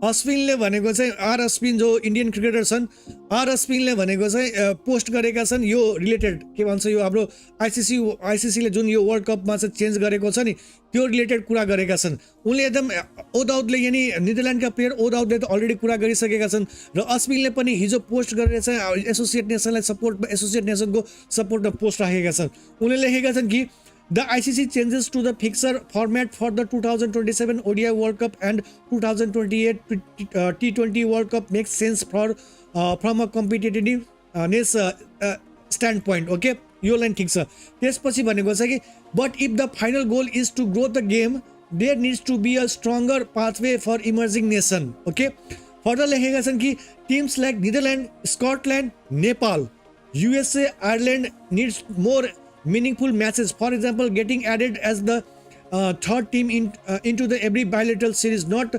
अश्विनले भनेको चाहिँ आर अश्विन जो इन्डियन क्रिकेटर छन्, आर अश्विनले भनेको चाहिँ पोस्ट गरेका छन् यो रिलेटेड के भन्छ यो हाम्रो आइसिसीले जुन यो वर्ल्ड कपमा चाहिँ चेन्ज गरेको छ नि त्यो रिलेटेड कुरा गरेका छन्। उनले एकदम ओदाउदले यानि नेदरल्यान्डका प्लेयर ओदाउदले त अलरेडी कुरा गरिसकेका छन् र अश्विनले पनि हिजो पोस्ट गरेर चाहिँ एसोसिएट नेसनलाई सपोर्टमा एसोसिएट नेसनको सपोर्टमा पोस्ट राखेका छन्। उनले लेखेका छन् कि The ICC changes to the fixture format for the 2027 ODI World Cup and 2028 T20 World Cup makes sense from a competitiveness standpoint. Okay, यो लाइन ठिक छ। त्यसपछि भनेको छ कि but if the final goal is to grow the game, there needs to be a stronger pathway for emerging nation. Okay, further लेखेका छन् कि teams like Netherlands, Scotland, Nepal, USA, Ireland needs more meaningful matches. For example, getting added as the third team into the every bilateral series, not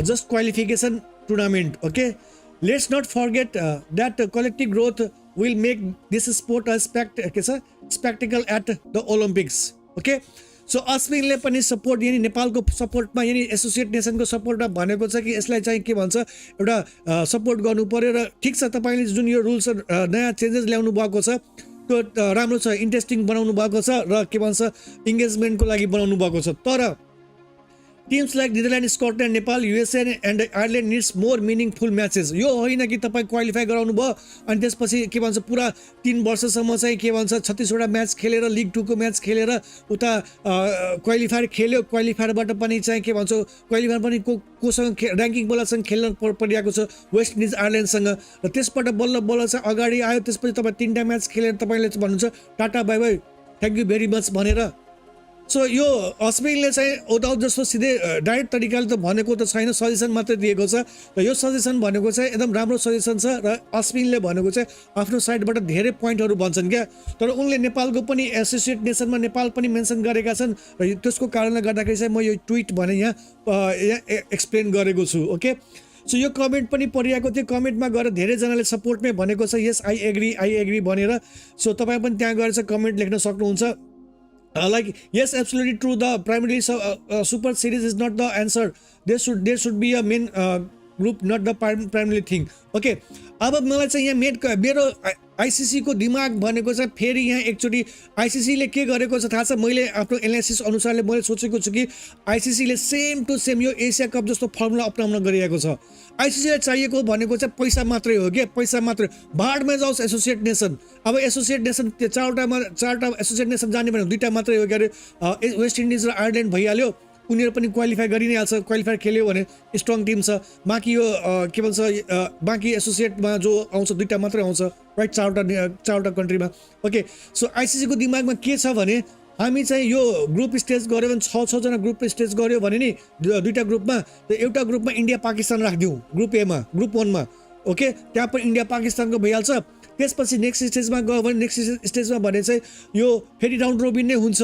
just qualification tournament. Okay, let's not forget that collective growth will make this sport a spectacle at the Olympics. Okay, so अश्विनले पनि support यानी नेपालको सपोर्टमा यानी associate नेसनको सपोर्टमा भनेको छ कि यसलाई चाहिँ के भन्छ एउटा सपोर्ट गर्नु पर्यो र ठिक छ तपाईले जुन यो रुल्स नयाँ चेन्जेस ल्याउनु भएको छ त्यो राम्रो छ, इन्ट्रेस्टिङ बनाउनु भएको छ र के भन्छ इन्गेजमेन्टको लागि बनाउनु भएको छ। तर teams like Netherlands, Scotland, Nepal, USA and Ireland needs more meaningful matches. यो होइन कि तपाईँ क्वालिफाई गराउनु भयो अनि त्यसपछि के भन्छ पुरा 3 वर्षसम्म चाहिँ के भन्छ 36वटा म्याच खेलेर लिग 2 को म्याच खेलेर उता क्वालिफायर खेल्यो, क्वालिफायरबाट पनि चाहिँ के भन्छ क्वालिफायर पनि कोसँग र्याङ्किङ बोलासँग खेल्न परिरहेको छ वेस्ट इन्डिज आयरल्यान्डसँग र त्यसबाट बल्ल बल्ल चाहिँ अगाडि आयो। त्यसपछि तपाईँ 3टा म्याच खेलेर तपाईँले भन्नुहुन्छ tata bye by thank you very much भनेर। सो यो अश्विनले चाहिँ ओदाउद जस्तो सिधै डाइरेक्ट तरिकाले त भनेको त छैन, सजेसन मात्रै दिएको छ र यो सजेसन भनेको चाहिँ एकदम राम्रो सजेसन छ र अश्विनले भनेको चाहिँ आफ्नो साइडबाट धेरै पोइन्टहरू भन्छन् क्या। तर उनले नेपालको पनि एसोसिएट नेसनमा नेपाल पनि मेन्सन गरेका छन् र त्यसको कारणले गर्दाखेरि चाहिँ म यो ट्विट भने यहाँ एक्सप्लेन गरेको छु। ओके, सो यो कमेन्ट पनि पढिरहेको थियो, कमेन्टमा गएर धेरैजनाले सपोर्टमै भनेको छ यस आई एग्री भनेर। सो तपाईँ पनि त्यहाँ गएर चाहिँ कमेन्ट लेख्न सक्नुहुन्छ। Like yes, absolutely true. The primarily super series is not the answer. There should be a main group, not the primary thing. Okay. अब मलाई चाहिँ यहाँ मेरो आइसिसी को दिमाग भनेको चाहिँ फेरि यहाँ एकचोटि आइसिसीले के गरेको छ थाहा छ? मैले आफ्नो एनालिसिस अनुसारले मैले सोचेको छु कि आइसिसीले सेम टु सेम यो एसिया कप जस्तो फर्मुला अपनाउन गरिरहेको छ। आइसिसीलाई चाहिएको भनेको चाहिँ पैसा मात्रै हो के, पैसा मात्रै। बाढमा जाओस् एसोसिएट नेसन। अब एसोसिएट नेसन त्यो चारवटा एसोसिएट नेसन जाने भने 2टा मात्रै हो के अरे, वेस्ट इन्डिज र आयरल्यान्ड भइहाल्यो, उनीहरू पनि क्वालिफाई गरि नै हाल्छ। क्वालिफाई खेल्यो भने स्ट्रङ टिम छ। बाँकी यो के भन्छ बाँकी एसोसिएटमा जो आउँछ 2टा मात्रै आउँछ राइट, चारवटा कन्ट्रीमा। ओके, सो आइसिसीको दिमागमा के छ भने हामी चाहिँ यो ग्रुप स्टेज गऱ्यो भने 6 जना ग्रुप स्टेज गऱ्यो भने नि 2टा ग्रुपमा त एउटा ग्रुपमा इन्डिया पाकिस्तान राखिदिउँ ग्रुप एमा, ग्रुप 1मा। ओके, त्यहाँ पनि इन्डिया पाकिस्तानको भइहाल्छ। त्यसपछि नेक्स्ट स्टेजमा गयो भने नेक्स्ट स्टेजमा भने चाहिँ यो फेरि राउन्ड रोबिन नै हुन्छ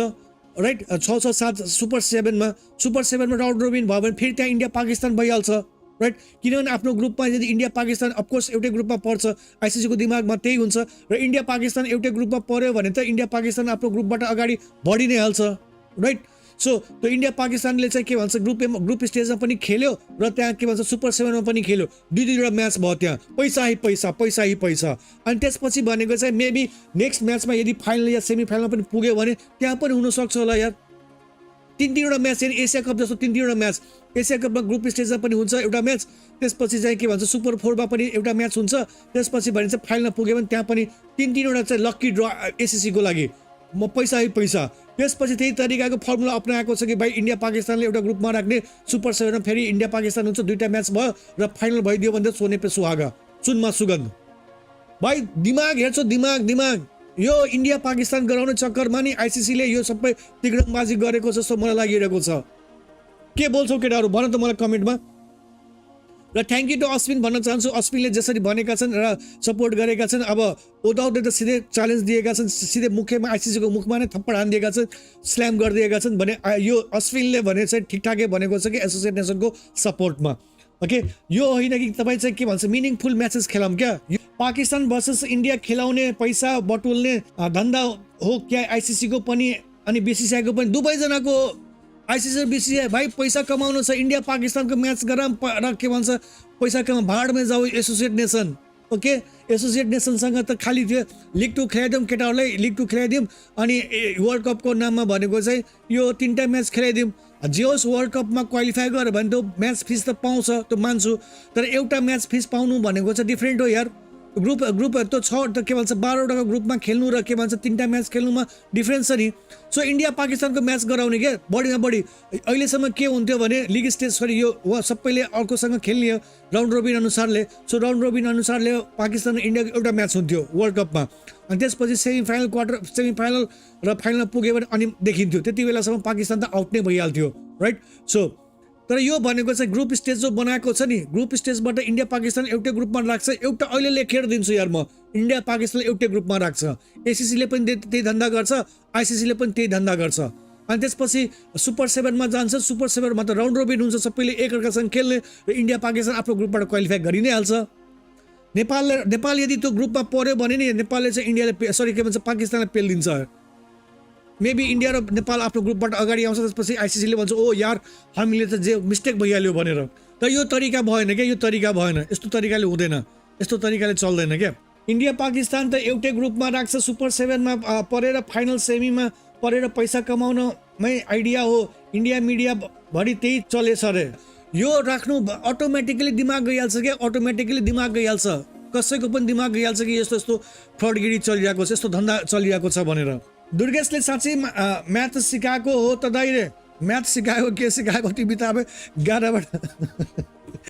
राइट। 6-7 सुपर 7मा राउन्ड रोबिन भयो भने फेरि त्यहाँ इन्डिया पाकिस्तान भइहाल्छ राइट। किनभने आफ्नो ग्रुपमा यदि इन्डिया पाकिस्तान अफकोर्स एउटै ग्रुपमा पर्छ, आइसिसीको दिमागमा त्यही हुन्छ र इन्डिया पाकिस्तान एउटै ग्रुपमा पर्यो भने त इन्डिया पाकिस्तान आफ्नो ग्रुपबाट अगाडि बढि नै हाल्छ राइट। सो त्यो इन्डिया पाकिस्तानले चाहिँ के भन्छ ग्रुप स्टेजमा पनि खेल्यो र त्यहाँ के भन्छ सुपर 7मा पनि खेल्यो, 2-2वटा म्याच भयो। त्यहाँ पैसा ही पैसा। अनि त्यसपछि भनेको चाहिँ मेबी नेक्स्ट म्याचमा यदि फाइनल या सेमी फाइनलमा पनि पुग्यो भने त्यहाँ पनि हुनसक्छ होला यार। 3-3वटा म्याच यानी एसिया कप जस्तो 3-3वटा म्याच। एसिया कपमा ग्रुप स्टेजमा पनि हुन्छ एउटा म्याच, त्यसपछि चाहिँ के भन्छ सुपर 4मा पनि एउटा म्याच हुन्छ, त्यसपछि भने चाहिँ फाइनलमा पुग्यो भने त्यहाँ पनि 3-3वटा चाहिँ लक्की ड्र एसिसीको लागि म पैसा ही पैसा। त्यसपछि त्यही तरिकाको फर्मुला अपनाएको छ कि भाइ इन्डिया पाकिस्तानले एउटा ग्रुपमा राख्ने, सुपर 7मा फेरि इन्डिया पाकिस्तान हुन्छ, 2टा म्याच भयो र फाइनल भइदियो भने त सोने पे सुहागा, सुनमा सुगन्ध। भाइ दिमाग हेर्छ, दिमाग यो इन्डिया पाकिस्तान गराउने चक्करमा नि आइसिसीले यो सबै तिग्रङबाजी गरेको जस्तो मलाई लागिरहेको छ। के बोल्छौ केटाहरू भन त मलाई कमेन्टमा। र थ्याङ्क यू टु अश्विन भन्न चाहन्छु। अश्विनले जसरी भनेका छन् र सपोर्ट गरेका छन्, अब ओदाउदले त सिधै च्यालेन्ज दिएका छन्, सिधै मुखमा आइसिसीको मुखमा नै थप्पड हानिदिएका छन्, स्ल्याम गरिदिएका छन् भने यो अश्विनले भने चाहिँ ठिकठाकै भनेको छ कि एसोसिएट नेसनको सपोर्टमा। ओके, यो होइन कि तपाईँ चाहिँ के भन्छ मिनिङफुल म्याचेस खेलाउँ क्या। पाकिस्तान भर्सेस इन्डिया खेलाउने पैसा बटुल्ने धन्दा हो क्या आइसिसीको पनि अनि बिसिसिआईको पनि, दुवैजनाको आइसिसी बिसिसिआई भाइ पैसा कमाउनु छ, इन्डिया पाकिस्तानको म्याच गर र के भन्छ पैसा कमा, भाडमै जाऊ एसोसिएट नेसन। ओके, एसोसिएट नेसनसँग त खालि त्यो लिग 2 खेलाइदिउँ केटाहरूलाई, लिग 2 खेलाइदिउँ अनि वर्ल्ड कपको नाममा भनेको चाहिँ यो 3टा म्याच खेलाइदिउँ। जे होस् वर्ल्ड कपमा क्वालिफाई गर्यो भने त म्याच फिस त पाउँछ, त्यो मान्छु, तर एउटा म्याच फिस पाउनु भनेको चाहिँ डिफ्रेन्ट हो यार। ग्रुपहरू त 6 के भन्छ 12वटाको ग्रुपमा खेल्नु र के भन्छ 3टा म्याच खेल्नुमा डिफ्रेन्स छ नि। सो इन्डिया पाकिस्तानको म्याच गराउने के बढीमा बढी। अहिलेसम्म के हुन्थ्यो भने लिग स्टेज सरी यो सबैले अर्कोसँग खेल्ने राउन्ड रोबिन अनुसारले। सो राउन्ड रोबिन अनुसारले पाकिस्तान र इन्डियाको एउटा म्याच हुन्थ्यो वर्ल्ड कपमा, अनि त्यसपछि सेमिफाइनल, क्वार्टर सेमिफाइनल र फाइनल पुग्यो भने अनि देखिन्थ्यो। त्यति बेलासम्म पाकिस्तान त आउट नै भइहाल्थ्यो, राइट। सो तर यो भनेको चाहिँ ग्रुप स्टेज जो बनाएको छ नि, ग्रुप स्टेजबाट इन्डिया पाकिस्तान एउटै ग्रुपमा राख्छ। एउटा अहिले लेखेर दिन्छु यार म, इन्डिया पाकिस्तानले एउटै ग्रुपमा राख्छ। एसिसीले पनि त्यही धन्दा गर्छ, आइसिसीले पनि त्यही धन्दा गर्छ। अनि त्यसपछि सुपर 7मा जान्छ। सुपर 7मा त राउन्ड रोबिन हुन्छ, सबैले एकअर्कासँग खेल्ने र इन्डिया पाकिस्तान आफ्नो ग्रुपबाट क्वालिफाई गरि नै हाल्छ। नेपाल यदि त्यो ग्रुपमा पर्यो भने नि नेपालले चाहिँ इन्डियाले सरी के भन्छ पाकिस्तानलाई पेलिदिन्छ। मेबी इन्डिया र नेपाल आफ्नो ग्रुपबाट अगाडि आउँछ, त्यसपछि आइसिसीले भन्छ ओ यार हामीले त जे मिस्टेक भइहाल्यो भनेर। तर यो तरिका भएन क्या, यो तरिका भएन, यस्तो तरिकाले हुँदैन, यस्तो तरिकाले चल्दैन क्या। इन्डिया पाकिस्तान त एउटै ग्रुपमा राख्छ, सुपर 7मा परेर फाइनल सेमीमा परेर पैसा कमाउनमै आइडिया हो। इन्डिया मिडिया भरि त्यही चलेछ अरे। यो राख्नु अटोमेटिकली दिमाग गइहाल्छ क्या, अटोमेटिकली दिमाग गइहाल्छ, कसैको पनि दिमाग गइहाल्छ कि यस्तो यस्तो फ्रडगिरी चलिरहेको छ, यस्तो धन्दा चलिरहेको छ भनेर। दुर्गेशले साँच्चै म्याथ सिकाएको हो त दाइरे, म्याथ सिकाएको के सिकाएको तिमी त अब 11बाट